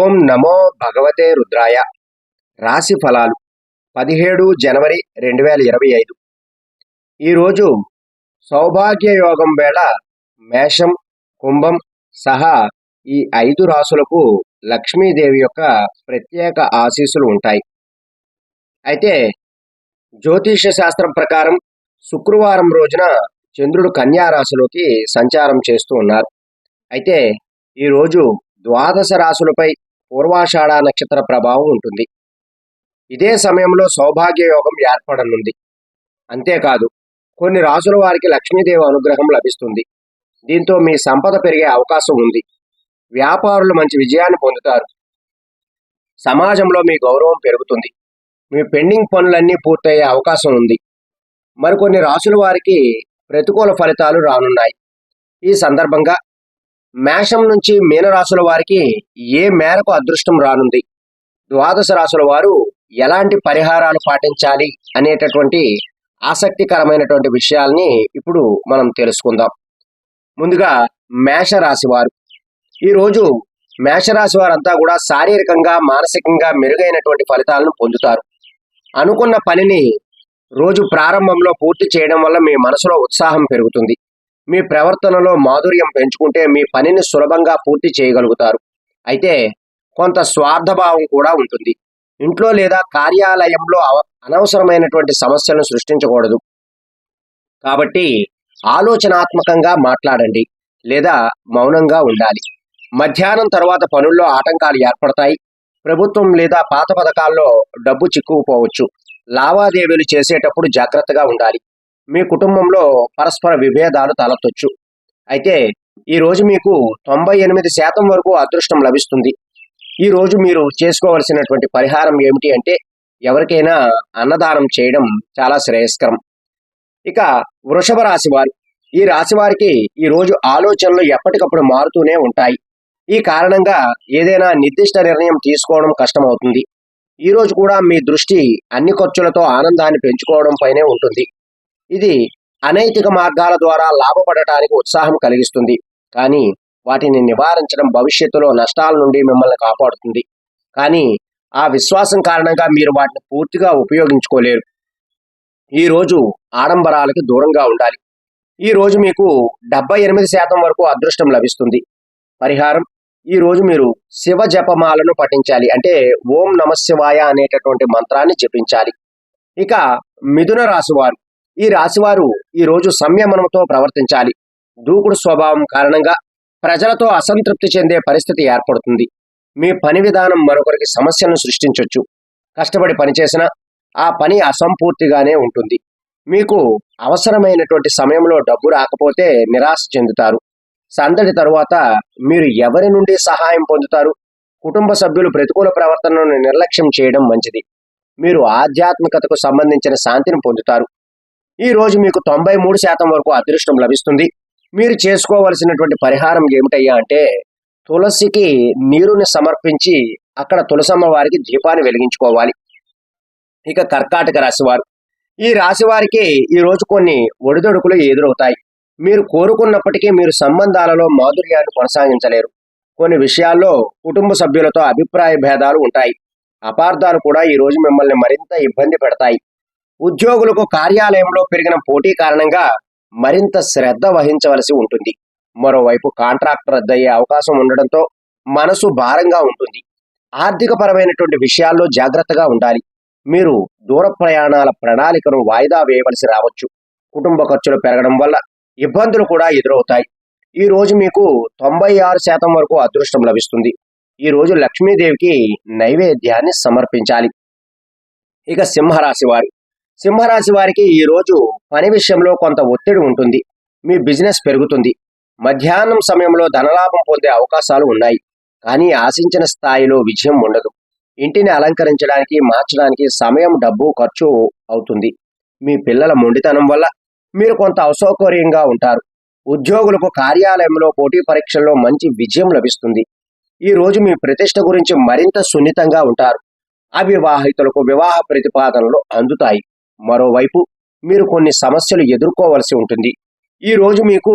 ఓం నమో భగవతే రుద్రాయ. రాశి ఫలాలు 17 జనవరి 2025. ఈరోజు సౌభాగ్య యోగం వేళ మేషం, కుంభం సహా ఈ 5 రాశులకు లక్ష్మీదేవి యొక్క ప్రత్యేక ఆశీస్సులు ఉంటాయి. అయితే జ్యోతిష శాస్త్రం ప్రకారం శుక్రవారం రోజున చంద్రుడు కన్యా రాశిలోకి సంచారం చేస్తూ ఉన్నారు. అయితే ఈరోజు ద్వాదశ రాశులపై పూర్వాషాఢ నక్షత్ర ప్రభావం ఉంటుంది. ఇదే సమయంలో సౌభాగ్య యోగం ఏర్పడనుంది. అంతేకాదు కొన్ని రాశుల వారికి లక్ష్మీదేవి అనుగ్రహం లభిస్తుంది. దీంతో మీ సంపద పెరిగే అవకాశం ఉంది. వ్యాపారులు మంచి విజయాన్ని పొందుతారు. సమాజంలో మీ గౌరవం పెరుగుతుంది. మీ పెండింగ్ పనులన్నీ పూర్తయ్యే అవకాశం ఉంది. మరికొన్ని రాశుల వారికి ప్రతికూల ఫలితాలు రానున్నాయి. ఈ సందర్భంగా మేషం నుంచి మీనరాశుల వారికి ఏ మేరకు అదృష్టం రానుంది, ద్వాదశ రాశుల వారు ఎలాంటి పరిహారాలు పాటించాలి అనేటటువంటి ఆసక్తికరమైనటువంటి విషయాల్ని ఇప్పుడు మనం తెలుసుకుందాం. ముందుగా మేషరాశి వారు. ఈరోజు మేషరాశి వారంతా కూడా శారీరకంగా మానసికంగా మెరుగైనటువంటి ఫలితాలను పొందుతారు. అనుకున్న పనిని రోజు ప్రారంభంలో పూర్తి చేయడం వల్ల మీ మనసులో ఉత్సాహం పెరుగుతుంది. మీ ప్రవర్తనలో మాధుర్యం పెంచుకుంటే మీ పనిని సులభంగా పూర్తి చేయగలుగుతారు. అయితే కొంత స్వార్థభావం కూడా ఉంటుంది. ఇంట్లో లేదా కార్యాలయంలో అనవసరమైనటువంటి సమస్యలను సృష్టించకూడదు. కాబట్టి ఆలోచనాత్మకంగా మాట్లాడండి లేదా మౌనంగా ఉండాలి. మధ్యాహ్నం తర్వాత పనుల్లో ఆటంకాలు ఏర్పడతాయి. ప్రభుత్వం లేదా పాత పథకాల్లో డబ్బు చిక్కుకుపోవచ్చు. లావాదేవీలు చేసేటప్పుడు జాగ్రత్తగా ఉండాలి. మీ కుటుంబంలో పరస్పర విభేదాలు తలెత్తొచ్చు. అయితే ఈరోజు మీకు 98% వరకు అదృష్టం లభిస్తుంది. ఈరోజు మీరు చేసుకోవలసినటువంటి పరిహారం ఏమిటి అంటే ఎవరికైనా అన్నదానం చేయడం చాలా శ్రేయస్కరం. ఇక వృషభ రాశి వారు. ఈ రాశి వారికి ఈరోజు ఆలోచనలు ఎప్పటికప్పుడు మారుతూనే ఉంటాయి. ఈ కారణంగా ఏదైనా నిర్దిష్ట నిర్ణయం తీసుకోవడం కష్టమవుతుంది. ఈరోజు కూడా మీ దృష్టి అన్ని ఖర్చులతో ఆనందాన్ని పెంచుకోవడం పైనే ఉంటుంది. ఇది అనైతిక మార్గాల ద్వారా లాభపడటానికి ఉత్సాహం కలిగిస్తుంది. కానీ వాటిని నివారించడం భవిష్యత్తులో నష్టాల నుండి మిమ్మల్ని కాపాడుతుంది. కానీ ఆ విశ్వాసం కారణంగా మీరు వాటిని పూర్తిగా ఉపయోగించుకోలేరు. ఈరోజు ఆడంబరాలకు దూరంగా ఉండాలి. ఈరోజు మీకు 78% వరకు అదృష్టం లభిస్తుంది. పరిహారం: ఈరోజు మీరు శివ జపమాలను పఠించాలి. అంటే ఓం నమశివాయ అనేటటువంటి మంత్రాన్ని జపించాలి. ఇక మిథున రాశి వారు. ఈ రాశివారు ఈరోజు సంయమనంతో ప్రవర్తించాలి. దూకుడు స్వభావం కారణంగా ప్రజలతో అసంతృప్తి చెందే పరిస్థితి ఏర్పడుతుంది. మీ పని విధానం మరొకరికి సమస్యలను సృష్టించవచ్చు. కష్టపడి పనిచేసినా ఆ పని అసంపూర్తిగానే ఉంటుంది. మీకు అవసరమైనటువంటి సమయంలో డబ్బు రాకపోతే నిరాశ చెందుతారు. సందడి తరువాత మీరు ఎవరి నుండి సహాయం పొందుతారు? కుటుంబ సభ్యులు ప్రతికూల ప్రవర్తనను నిర్లక్ష్యం చేయడం మంచిది. మీరు ఆధ్యాత్మికతకు సంబంధించిన శాంతిని పొందుతారు. ఈ రోజు మీకు 93% వరకు అదృష్టం లభిస్తుంది. మీరు చేసుకోవలసినటువంటి పరిహారం ఏమిటయ్యా అంటే తులసికి నీరుని సమర్పించి అక్కడ తులసమ్మ వారికి దీపాన్ని వెలిగించుకోవాలి. ఇక కర్కాటక రాశివారు. ఈ రాశి వారికి ఈరోజు కొన్ని ఒడిదొడుకులు ఎదురవుతాయి. మీరు కోరుకున్నప్పటికీ మీరు సంబంధాలలో మాధుర్యాన్ని కొనసాగించలేరు. కొన్ని విషయాల్లో కుటుంబ సభ్యులతో అభిప్రాయ భేదాలు ఉంటాయి. అపార్థాలు కూడా ఈరోజు మిమ్మల్ని మరింత ఇబ్బంది పెడతాయి. ఉద్యోగులకు కార్యాలయంలో పెరిగిన పోటీ కారణంగా మరింత శ్రద్ధ వహించవలసి ఉంటుంది. మరోవైపు కాంట్రాక్ట్ రద్దయ్యే అవకాశం ఉండడంతో మనసు భారంగా ఉంటుంది. ఆర్థిక పరమైనటువంటి విషయాల్లో జాగ్రత్తగా ఉండాలి. మీరు దూర ప్రయాణాల ప్రణాళికను వాయిదా వేయవలసి రావచ్చు. కుటుంబ ఖర్చులు పెరగడం వల్ల ఇబ్బందులు కూడా ఎదురవుతాయి. ఈ రోజు మీకు 96% వరకు అదృష్టం లభిస్తుంది. ఈ రోజు లక్ష్మీదేవికి నైవేద్యాన్ని సమర్పించాలి. ఇక సింహరాశి వారు. సింహరాశి వారికి ఈ రోజు పని విషయంలో కొంత ఒత్తిడి ఉంటుంది. మీ బిజినెస్ పెరుగుతుంది. మధ్యాహ్నం సమయంలో ధనలాభం పొందే అవకాశాలు ఉన్నాయి. కానీ ఆశించిన స్థాయిలో విజయం ఉండదు. ఇంటిని అలంకరించడానికి మార్చడానికి సమయం, డబ్బు ఖర్చు అవుతుంది. మీ పిల్లల మొండితనం వల్ల మీరు కొంత అసౌకర్యంగా ఉంటారు. ఉద్యోగులకు కార్యాలయంలో పోటీ పరీక్షల్లో మంచి విజయం లభిస్తుంది. ఈ రోజు మీ ప్రతిష్ట గురించి మరింత సున్నితంగా ఉంటారు. అవివాహితులకు వివాహ ప్రతిపాదనలు అందుతాయి. మరోవైపు మీరు కొన్ని సమస్యలు ఎదుర్కోవలసి ఉంటుంది. ఈ రోజు మీకు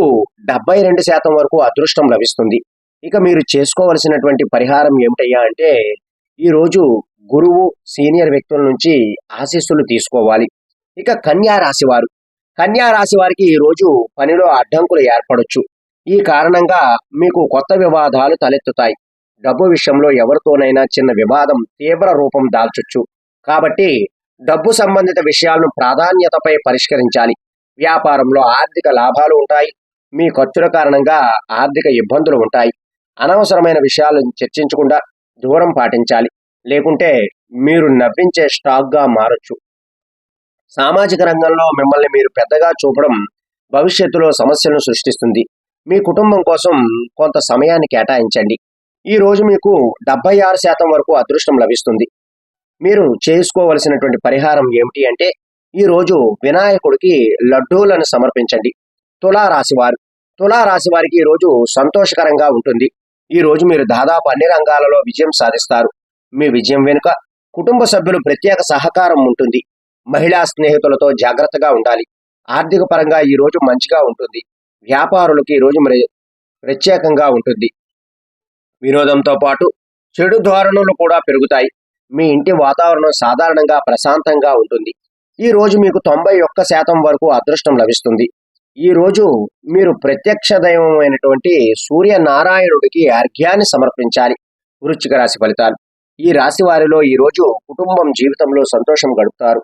72% వరకు అదృష్టం లభిస్తుంది. ఇక మీరు చేసుకోవలసినటువంటి పరిహారం ఏమిటయ్యా అంటే, ఈరోజు గురువు, సీనియర్ వ్యక్తుల నుంచి ఆశీస్సులు తీసుకోవాలి. ఇక కన్యా రాశివారు, కన్యా రాశి వారికి ఈరోజు పనిలో అడ్డంకులు ఏర్పడొచ్చు. ఈ కారణంగా మీకు కొత్త వివాదాలు తలెత్తుతాయి. డబ్బు విషయంలో ఎవరితోనైనా చిన్న వివాదం తీవ్ర రూపం దాల్చొచ్చు. కాబట్టి డబ్బు సంబంధిత విషయాలను ప్రాధాన్యతపై పరిష్కరించాలి. వ్యాపారంలో ఆర్థిక లాభాలు ఉంటాయి. మీ ఖర్చుల కారణంగా ఆర్థిక ఇబ్బందులు ఉంటాయి. అనవసరమైన విషయాలను చర్చించకుండా దూరం పాటించాలి. లేకుంటే మీరు నవ్వించే స్టాక్గా మారొచ్చు. సామాజిక రంగంలో మిమ్మల్ని మీరు పెద్దగా చూపడం భవిష్యత్తులో సమస్యలను సృష్టిస్తుంది. మీ కుటుంబం కోసం కొంత సమయాన్ని కేటాయించండి. ఈ రోజు మీకు 76% వరకు అదృష్టం లభిస్తుంది. మీరు చేసుకోవలసినటువంటి పరిహారం ఏమిటి అంటే, ఈ రోజు వినాయకుడికి లడ్డూలను సమర్పించండి. తులారాశివారు, తులారాశి వారికి ఈ రోజు సంతోషకరంగా ఉంటుంది. ఈ రోజు మీరు దాదాపు అన్ని రంగాలలో విజయం సాధిస్తారు. మీ విజయం వెనుక కుటుంబ సభ్యులు ప్రత్యేక సహకారం ఉంటుంది. మహిళా స్నేహితులతో జాగ్రత్తగా ఉండాలి. ఆర్థిక పరంగా ఈ రోజు మంచిగా ఉంటుంది. వ్యాపారులకు ఈ రోజు ప్రత్యేకంగా ఉంటుంది. వినోదంతో పాటు చెడు ధోరణులు కూడా పెరుగుతాయి. మీ ఇంటి వాతావరణం సాధారణంగా ప్రశాంతంగా ఉంటుంది. ఈ రోజు మీకు 91% వరకు అదృష్టం లభిస్తుంది. ఈ రోజు మీరు ప్రత్యక్ష దైవమైనటువంటి సూర్యనారాయణుడికి అర్ఘ్యాన్ని సమర్పించాలి. వృశ్చిక రాశి ఫలితాలు, ఈ రాశి వారిలో ఈ రోజు కుటుంబం జీవితంలో సంతోషం గడుపుతారు.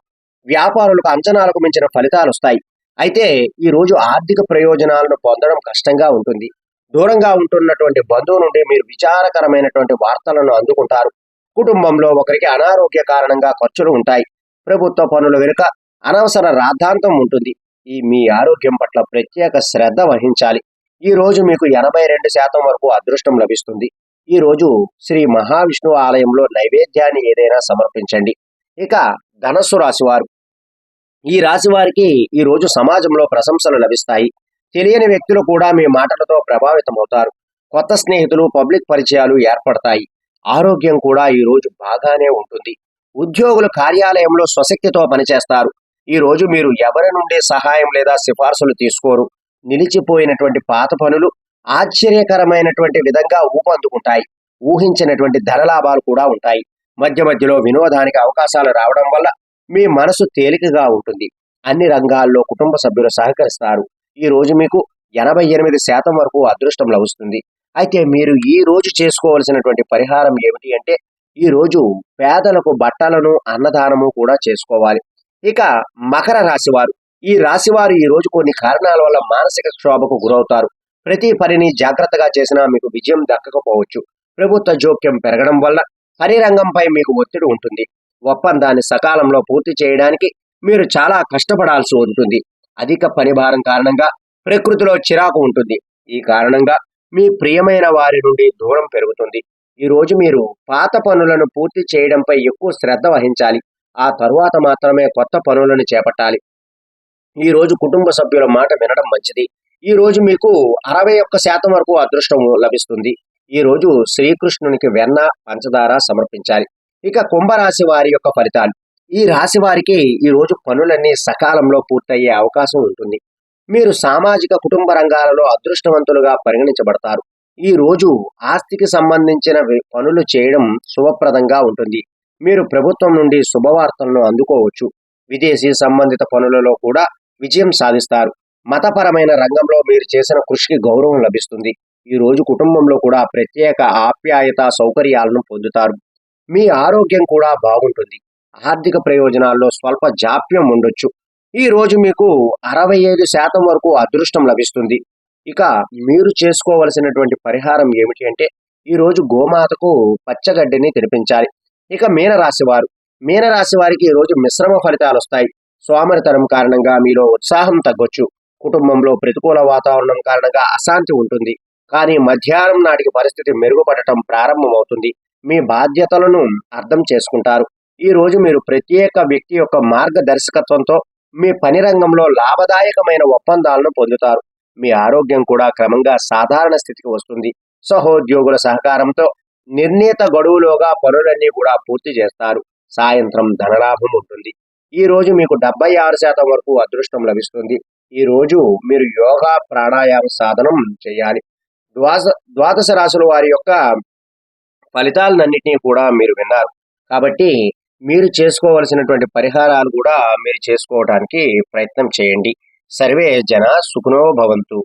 వ్యాపారులకు అంచనాలకు మించిన ఫలితాలు వస్తాయి. అయితే ఈ రోజు ఆర్థిక ప్రయోజనాలను పొందడం కష్టంగా ఉంటుంది. దూరంగా ఉంటున్నటువంటి బంధువు నుండి మీరు విచారకరమైనటువంటి వార్తలను అందుకుంటారు. కుటుంబంలో ఒకరికి అనారోగ్య కారణంగా ఖర్చులు ఉంటాయి. ప్రభుత్వ పనుల వెనుక అనవసర రాద్ధాంతం ఉంటుంది. ఈ మీ ఆరోగ్యం పట్ల ప్రత్యేక శ్రద్ధ వహించాలి. ఈ రోజు మీకు 82% వరకు అదృష్టం లభిస్తుంది. ఈ రోజు శ్రీ మహావిష్ణువు ఆలయంలో నైవేద్యాన్ని ఏదైనా సమర్పించండి. ఇక ధనస్సు రాశి వారు, ఈ రాశి వారికి ఈ రోజు సమాజంలో ప్రశంసలు లభిస్తాయి. తెలియని వ్యక్తులు కూడా మీ మాటలతో ప్రభావితమవుతారు. కొత్త స్నేహితులు, పబ్లిక్ పరిచయాలు ఏర్పడతాయి. ఆరోగ్యం కూడా ఈ రోజు బాగానే ఉంటుంది. ఉద్యోగులు కార్యాలయంలో స్వశక్తితో పనిచేస్తారు. ఈ రోజు మీరు ఎవరి నుండి సహాయం లేదా సిఫార్సులు తీసుకోరు. నిలిచిపోయినటువంటి పాత పనులు ఆశ్చర్యకరమైనటువంటి విధంగా ఊపందుకుంటాయి. ఊహించినటువంటి ధనలాభాలు కూడా ఉంటాయి. మధ్య మధ్యలో వినోదానికి అవకాశాలు రావడం వల్ల మీ మనసు తేలికగా ఉంటుంది. అన్ని రంగాల్లో కుటుంబ సభ్యులు సహకరిస్తారు. ఈ రోజు మీకు 88% వరకు అదృష్టం లభిస్తుంది. అయితే మీరు ఈ రోజు చేసుకోవలసినటువంటి పరిహారం ఏమిటి అంటే, ఈ రోజు పేదలకు బట్టలను, అన్నదానము కూడా చేసుకోవాలి. ఇక మకర రాశివారు, ఈ రాశివారు ఈ రోజు కొన్ని కారణాల వల్ల మానసిక క్షోభకు గురవుతారు. ప్రతి పనిని జాగ్రత్తగా చేసినా మీకు విజయం దక్కకపోవచ్చు. ప్రభుత్వ జోక్యం పెరగడం వల్ల పని రంగంపై మీకు ఒత్తిడి ఉంటుంది. ఒప్పందాన్ని సకాలంలో పూర్తి చేయడానికి మీరు చాలా కష్టపడాల్సి ఉంటుంది. అధిక పని భారం కారణంగా ప్రకృతిలో చిరాకు ఉంటుంది. ఈ కారణంగా మీ ప్రియమైన వారి నుండి దూరం పెరుగుతుంది. ఈ రోజు మీరు పాత పనులను పూర్తి చేయడంపై ఎక్కువ శ్రద్ధ వహించాలి. ఆ తరువాత మాత్రమే కొత్త పనులను చేపట్టాలి. ఈ రోజు కుటుంబ సభ్యుల మాట వినడం మంచిది. ఈ రోజు మీకు 61% వరకు అదృష్టం లభిస్తుంది. ఈ రోజు శ్రీకృష్ణునికి వెన్న, పంచదార సమర్పించాలి. ఇక కుంభరాశి వారి యొక్క ఫలితాలు, ఈ రాశి వారికి ఈ రోజు పనులన్నీ సకాలంలో పూర్తయ్యే అవకాశం ఉంటుంది. మీరు సామాజిక, కుటుంబ రంగాలలో అదృష్టవంతులుగా పరిగణించబడతారు. ఈ రోజు ఆస్తికి సంబంధించిన పనులు చేయడం శుభప్రదంగా ఉంటుంది. మీరు ప్రభుత్వం నుండి శుభవార్తలను అందుకోవచ్చు. విదేశీ సంబంధిత పనులలో కూడా విజయం సాధిస్తారు. మతపరమైన రంగంలో మీరు చేసిన కృషికి గౌరవం లభిస్తుంది. ఈ రోజు కుటుంబంలో కూడా ప్రత్యేక ఆప్యాయత, సౌకర్యాలను పొందుతారు. మీ ఆరోగ్యం కూడా బాగుంటుంది. ఆర్థిక ప్రయోజనాల్లో స్వల్ప జాప్యం ఉండొచ్చు. ఈ రోజు మీకు 65% వరకు అదృష్టం లభిస్తుంది. ఇక మీరు చేసుకోవలసినటువంటి పరిహారం ఏమిటి అంటే, ఈ రోజు గోమాతకు పచ్చగడ్డిని తినిపించాలి. ఇక మీనరాశి వారు, మీనరాశి వారికి ఈ రోజు మిశ్రమ ఫలితాలు వస్తాయి. సోమరితనం కారణంగా మీలో ఉత్సాహం తగ్గొచ్చు. కుటుంబంలో ప్రతికూల వాతావరణం కారణంగా అశాంతి ఉంటుంది. కానీ మధ్యాహ్నం నాటికి పరిస్థితి మెరుగుపడటం ప్రారంభమవుతుంది. మీ బాధ్యతలను అర్థం చేసుకుంటారు. ఈ రోజు మీరు ప్రత్యేక వ్యక్తి యొక్క మార్గదర్శకత్వంతో మీ పని రంగంలో లాభదాయకమైన ఒప్పందాలను పొందుతారు. మీ ఆరోగ్యం కూడా క్రమంగా సాధారణ స్థితికి వస్తుంది. సహోద్యోగుల సహకారంతో నిర్ణీత గడువులోగా పనులన్నీ కూడా పూర్తి చేస్తారు. సాయంత్రం ధనలాభం ఉంటుంది. ఈ రోజు మీకు 76% వరకు అదృష్టం లభిస్తుంది. ఈ రోజు మీరు యోగా, ప్రాణాయామ సాధనం చేయాలి. ద్వాదశ రాశుల వారి యొక్క ఫలితాలన్నింటినీ కూడా మీరు విన్నారు. కాబట్టి మీరు చేసుకోవలసినటువంటి పరిహారాలు కూడా మీరు చేసుకోవడానికి ప్రయత్నం చేయండి. సర్వే జన సుఖినో భవంతు.